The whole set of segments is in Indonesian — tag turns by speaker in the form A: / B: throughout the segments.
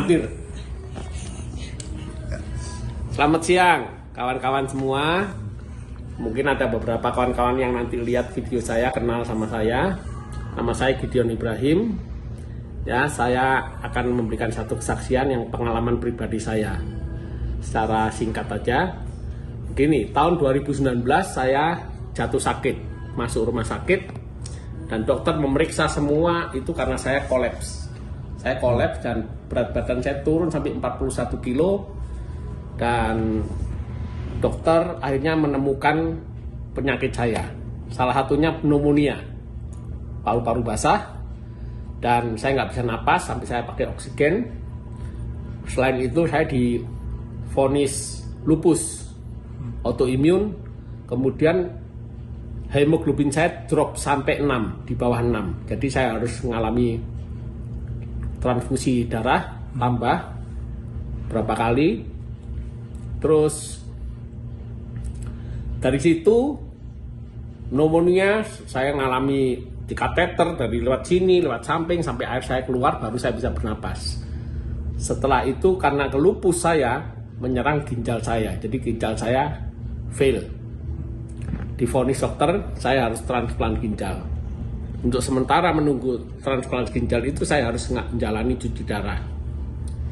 A: hadir. Selamat siang kawan-kawan semua. Mungkin ada beberapa kawan-kawan yang nanti lihat video saya kenal sama saya. Nama saya Gideon Ibrahim. Ya, saya akan memberikan satu kesaksian yang pengalaman pribadi saya. Secara singkat aja. Begini, tahun 2019 saya jatuh sakit, masuk rumah sakit, dan dokter memeriksa semua itu karena saya kolaps. Saya kolaps dan berat badan saya turun sampai 41 kilo. Dan dokter akhirnya menemukan penyakit saya. Salah satunya pneumonia, paru-paru basah, dan saya nggak bisa napas sampai saya pakai oksigen. Selain itu saya divonis lupus autoimun, kemudian hemoglobin saya drop sampai 6, di bawah 6. Jadi saya harus mengalami transfusi darah tambah berapa kali. Terus dari situ pneumonia saya mengalami di kateter dari lewat sini, lewat samping sampai air saya keluar baru saya bisa bernapas. Setelah itu karena kelupus saya menyerang ginjal saya, jadi ginjal saya fail. Divonis dokter saya harus transplant ginjal. Untuk sementara menunggu transplant ginjal itu saya harus menjalani cuci darah.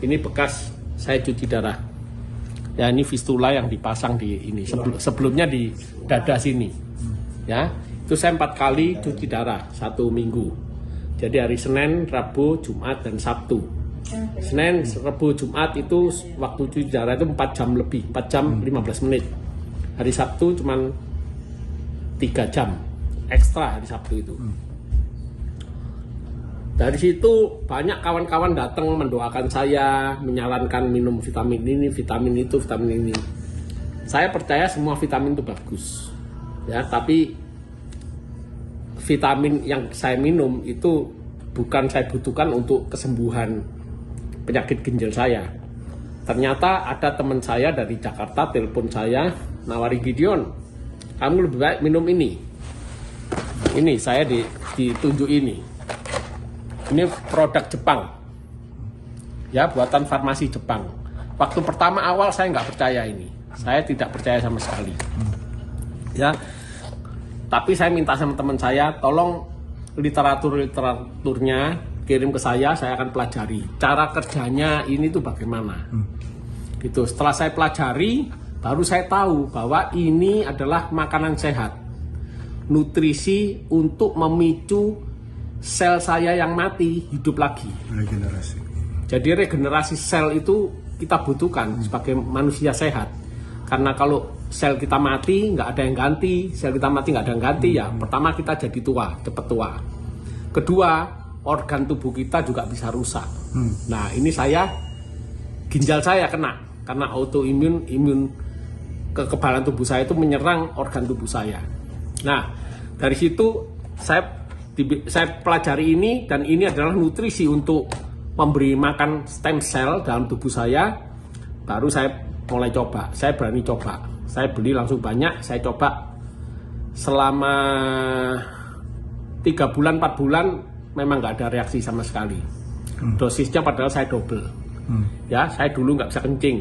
A: Ini bekas saya cuci darah. Ya, ini fistula yang dipasang di ini sebelumnya di dada sini. Ya, itu saya 4 kali cuci darah 1 minggu. Jadi hari Senin, Rabu, Jumat, dan Sabtu. Senin, Rabu, Jumat itu waktu cuci darah itu 4 jam lebih, 4 jam 15 menit. Hari Sabtu cuman 3 jam ekstra hari Sabtu itu. Dari situ banyak kawan-kawan datang mendoakan saya, menyarankan minum vitamin ini, vitamin itu, vitamin ini. Saya percaya semua vitamin itu bagus. Ya, tapi vitamin yang saya minum itu bukan saya butuhkan untuk kesembuhan penyakit ginjal saya. Ternyata ada teman saya dari Jakarta telepon saya, nawari, Gideon, kamu lebih baik minum ini. Ini saya ditunjuk ini. Ini produk Jepang, ya, buatan farmasi Jepang. Waktu pertama awal saya nggak percaya ini, saya tidak percaya sama sekali, ya. Tapi saya minta sama teman saya, tolong literaturnya kirim ke saya akan pelajari cara kerjanya ini tuh bagaimana. Gitu. Setelah saya pelajari, baru saya tahu bahwa ini adalah makanan sehat, nutrisi untuk memicu sel saya yang mati hidup lagi.
B: Regenerasi.
A: Jadi regenerasi sel itu kita butuhkan sebagai manusia sehat. Karena kalau sel kita mati nggak ada yang ganti, sel kita mati nggak ada yang ganti, ya pertama kita jadi tua, cepat tua. Kedua, organ tubuh kita juga bisa rusak. Nah, ini ginjal saya kena karena autoimun, kekebalan tubuh saya itu menyerang organ tubuh saya. Nah, dari situ saya pelajari ini, dan ini adalah nutrisi untuk memberi makan stem cell dalam tubuh saya. Baru saya mulai coba, saya berani coba, saya beli langsung banyak, saya coba selama 3 bulan, 4 bulan memang nggak ada reaksi sama sekali. Dosisnya padahal saya double. Ya, saya dulu nggak bisa kencing,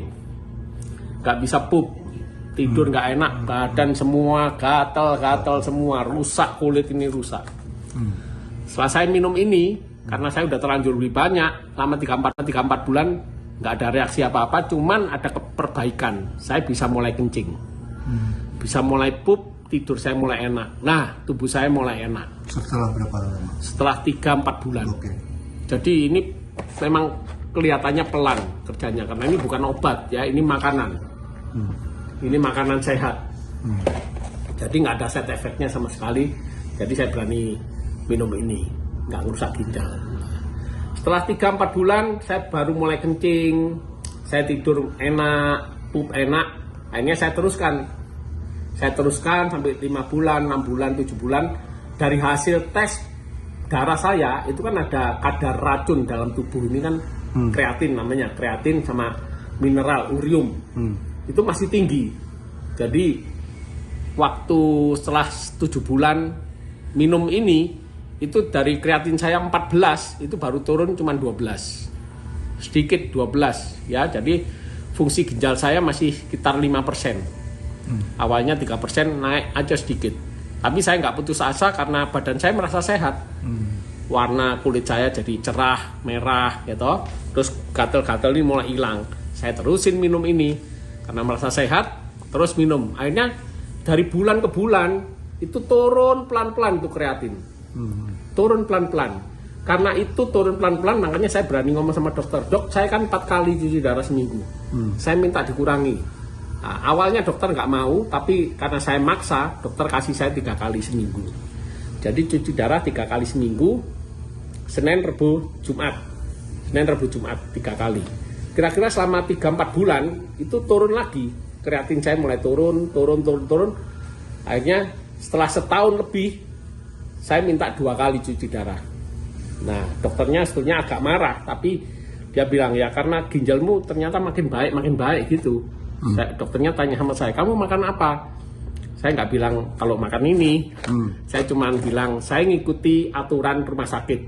A: nggak bisa pup, tidur nggak enak, badan semua gatal semua, rusak, kulit ini rusak. Setelah saya minum ini, karena saya udah terlanjur beli banyak, lama 3-4 bulan nggak ada reaksi apa-apa, cuman ada perbaikan. Saya bisa mulai kencing, bisa mulai pup, tidur saya mulai enak. Nah, tubuh saya mulai enak.
B: Setelah berapa lama? Setelah
A: 3-4 bulan.
B: Oke.
A: Jadi ini memang kelihatannya pelan kerjanya, karena ini bukan obat ya, ini makanan. Ini makanan sehat. Jadi nggak ada side effect-nya sama sekali. Jadi saya berani minum ini, nggak ngerusak ginjal. Setelah 3-4 bulan saya baru mulai kencing, saya tidur enak, pup enak. Akhirnya saya teruskan sampai 5 bulan, 6 bulan, 7 bulan. Dari hasil tes darah saya itu kan ada kadar racun dalam tubuh ini kan, kreatin namanya, kreatin sama mineral urium, itu masih tinggi. Jadi waktu setelah 7 bulan minum ini, itu dari kreatin saya 14 itu baru turun cuma 12. sedikit 12 ya. Jadi fungsi ginjal saya masih sekitar 5%. Awalnya 3%, naik aja sedikit. Tapi saya nggak putus asa karena badan saya merasa sehat. Warna kulit saya jadi cerah, merah gitu. Terus gatal-gatal ini mulai hilang. Saya terusin minum ini karena merasa sehat, terus minum. Akhirnya dari bulan ke bulan itu turun pelan-pelan tuh kreatin. Turun pelan-pelan. Karena itu turun pelan-pelan, makanya saya berani ngomong sama dokter. Dok, saya kan 4 kali cuci darah seminggu. Saya minta dikurangi. Nah, awalnya dokter nggak mau, tapi karena saya maksa, dokter kasih saya 3 kali seminggu. Jadi cuci darah 3 kali seminggu, Senin, Rebu, Jumat. Senin, Rebu, Jumat 3 kali. Kira-kira selama 3-4 bulan itu turun lagi. Kreatin saya mulai turun. Akhirnya setelah setahun lebih, saya minta 2 kali cuci darah. Nah, dokternya sebetulnya agak marah, tapi dia bilang ya karena ginjalmu ternyata makin baik gitu. Dokternya tanya sama saya, kamu makan apa? Saya nggak bilang kalau makan ini. Saya cuma bilang saya ngikuti aturan rumah sakit.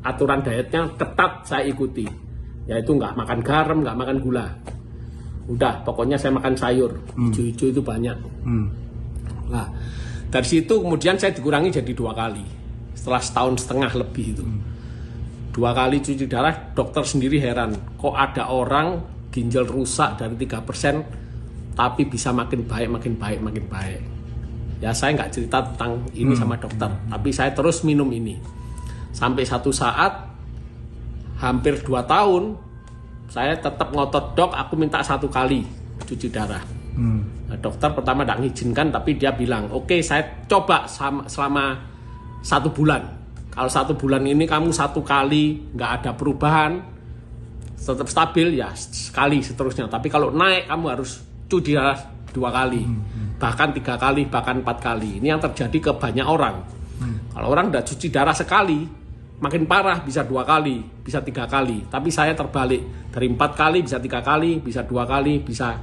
A: Aturan dietnya ketat saya ikuti. Yaitu nggak makan garam, nggak makan gula. Udah, pokoknya saya makan sayur. Hijau-hijau itu banyak. Nah, dari situ kemudian saya dikurangi jadi 2 kali. Setelah setahun setengah lebih itu. 2 kali cuci darah, dokter sendiri heran. Kok ada orang ginjal rusak dari 3%, tapi bisa makin baik. Ya saya nggak cerita tentang ini sama dokter, tapi saya terus minum ini. Sampai satu saat, hampir 2 tahun, saya tetap ngotot, dok aku minta 1 kali cuci darah. Nah, dokter pertama tidak mengizinkan, tapi dia bilang oke, saya coba selama 1 bulan. Kalau 1 bulan ini kamu 1 kali nggak ada perubahan, tetap stabil ya sekali seterusnya. Tapi kalau naik kamu harus cuci darah 2 kali, bahkan 3 kali, bahkan 4 kali. Ini yang terjadi ke banyak orang. Kalau orang udah cuci darah sekali, makin parah bisa 2 kali, bisa 3 kali. Tapi saya terbalik, dari 4 kali bisa 3 kali, bisa 2 kali, bisa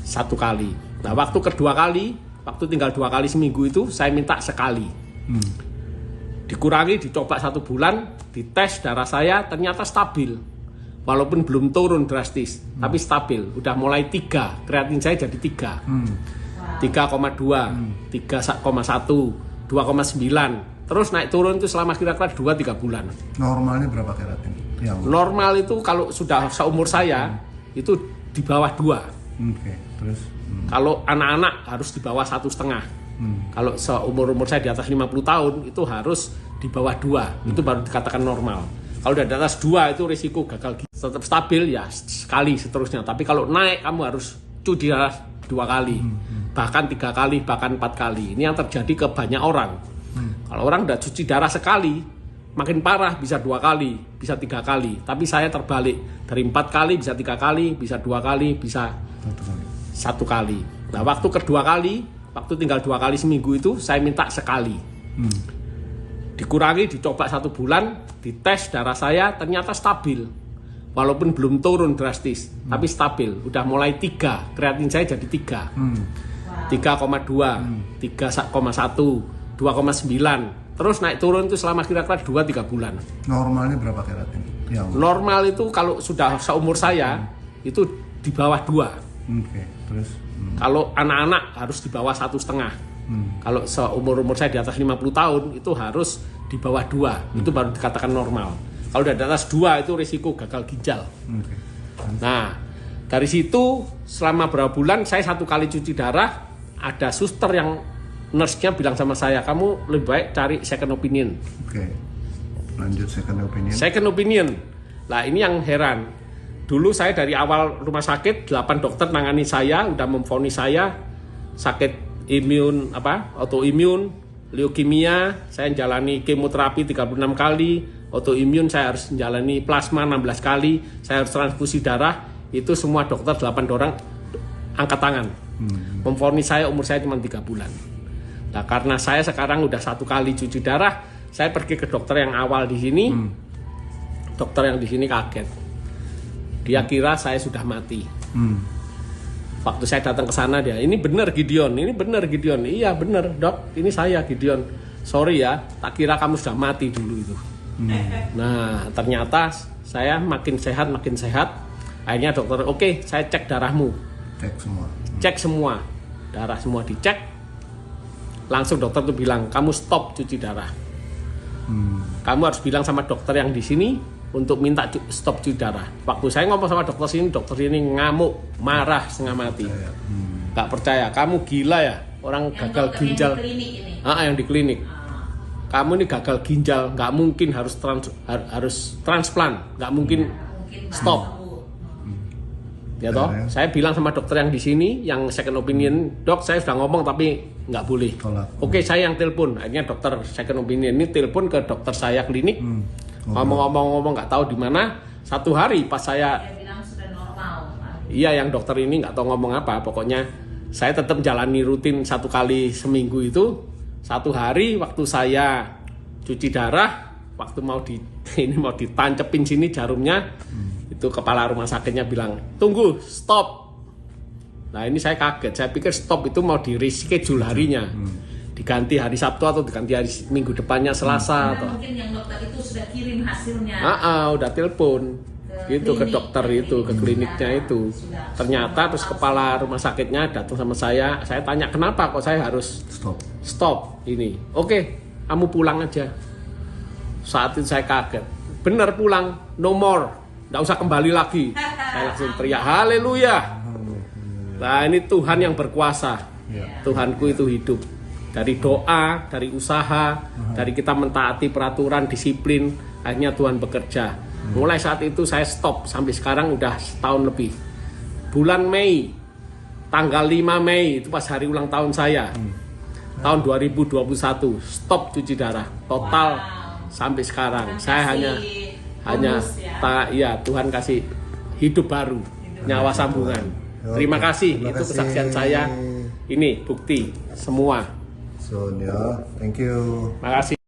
A: 1 kali. Nah waktu kedua kali, waktu tinggal 2 kali seminggu itu saya minta sekali. Dikurangi, dicoba 1 bulan, dites darah saya ternyata stabil. Walaupun belum turun drastis, tapi stabil. Udah mulai 3, kreatin saya jadi 3. 3,2, 3,1, 2,9. Terus naik turun itu selama kira-kira 2-3 bulan.
B: Normalnya berapa kreatin?
A: Normal itu kalau sudah seumur saya, itu di bawah 2.
B: Terus?
A: Kalau anak-anak harus di bawah 1,5. Kalau seumur saya di atas 50 tahun, itu harus di bawah 2. Itu baru dikatakan normal. Kalau udah di atas 2 itu risiko gagal ginjal. Tetap stabil ya sekali seterusnya. Tapi kalau naik kamu harus cuci darah 2 kali, bahkan 3 kali, bahkan 4 kali. Ini yang terjadi ke banyak orang. Kalau orang udah cuci darah sekali, makin parah bisa 2 kali, bisa 3 kali. Tapi saya terbalik, dari 4 kali bisa 3 kali, bisa 2 kali, bisa 1 kali. Nah waktu kedua kali, waktu tinggal 2 kali seminggu itu saya minta sekali. Dikurangi, dicoba 1 bulan, dites darah saya ternyata stabil. Walaupun belum turun drastis, tapi stabil. Udah mulai 3, kreatin saya jadi 3. 3,2, 3,1, 2,9. Terus naik turun itu selama kira-kira 2-3 bulan.
B: Normalnya berapa kreatin?
A: Normal itu kalau sudah seumur saya, itu di bawah 2.
B: Terus?
A: Kalau anak-anak harus di bawah 1,5. Kalau seumur saya di atas 50 tahun, itu harus di bawah 2. Itu baru dikatakan normal. Kalau udah di atas 2 itu risiko gagal ginjal. Nah, dari situ selama berapa bulan saya 1 kali cuci darah, ada suster yang nurse-nya bilang sama saya, kamu lebih baik cari second opinion.
B: Lanjut second opinion.
A: Second opinion. Nah, ini yang heran. Dulu saya dari awal rumah sakit 8 dokter nangani saya, udah memvonis saya sakit autoimun, leukemia, saya menjalani kemoterapi 36 kali, autoimun saya harus menjalani plasma 16 kali, saya harus transfusi darah. Itu semua dokter 8 orang angkat tangan. Memvonis saya, umur saya cuma 3 bulan. Nah, karena saya sekarang udah 1 kali cuci darah, saya pergi ke dokter yang awal di sini. Dokter yang di sini kaget. Dia kira saya sudah mati. Waktu saya datang ke sana dia, ini benar Gideon, ini benar Gideon. Iya benar dok, ini saya Gideon. Sorry ya, tak kira kamu sudah mati dulu itu. Nah, ternyata saya makin sehat. Akhirnya dokter, oke, saya cek darahmu. Cek semua. Darah semua dicek. Langsung dokter tuh bilang, kamu stop cuci darah. Kamu harus bilang sama dokter yang di sini untuk minta stop cuci darah. Waktu saya ngomong sama dokter ini ngamuk, marah setengah mati. Gak percaya, kamu gila ya, orang yang gagal ginjal. Yang di klinik. Kamu ini gagal ginjal, nggak mungkin harus transplant, nggak mungkin stop. Ya toh, saya bilang sama dokter yang di sini, yang second opinion, dok saya sudah ngomong tapi nggak boleh. Oke, saya yang telepon. Akhirnya dokter second opinion ini telepon ke dokter saya klinik, ngomong nggak tahu di mana. Satu hari pas saya,
C: bilang sudah normal.
A: Iya, yang dokter ini nggak tahu ngomong apa. Pokoknya saya tetap jalani rutin 1 kali seminggu itu. Satu hari waktu saya cuci darah, waktu mau ditancepin sini jarumnya, itu kepala rumah sakitnya bilang, tunggu, stop. Nah ini saya kaget, saya pikir stop itu mau di reschedule harinya, diganti hari Sabtu atau diganti hari Minggu depannya Selasa. Atau
C: mungkin yang dokter itu sudah kirim hasilnya.
A: Udah telepon. Gitu ke dokter itu, ke kliniknya itu. Ternyata terus kepala rumah sakitnya datang sama saya tanya kenapa kok saya harus stop ini. Oke, kamu pulang aja. Saat itu saya kaget, bener pulang, no more, nggak usah kembali lagi. Saya langsung teriak haleluya. Nah ini Tuhan yang berkuasa, Tuhanku itu hidup. Dari doa, dari usaha, dari kita mentaati peraturan, disiplin, akhirnya Tuhan bekerja. Mulai saat itu saya stop, sampai sekarang udah setahun lebih. Bulan Mei, tanggal 5 Mei, itu pas hari ulang tahun saya, tahun 2021, stop cuci darah, total sampai sekarang. Saya hanya Tuhan kasih hidup baru, nyawa sambungan. Terima kasih, itu kesaksian saya. Ini bukti semua.
B: So, thank you.
A: Makasih.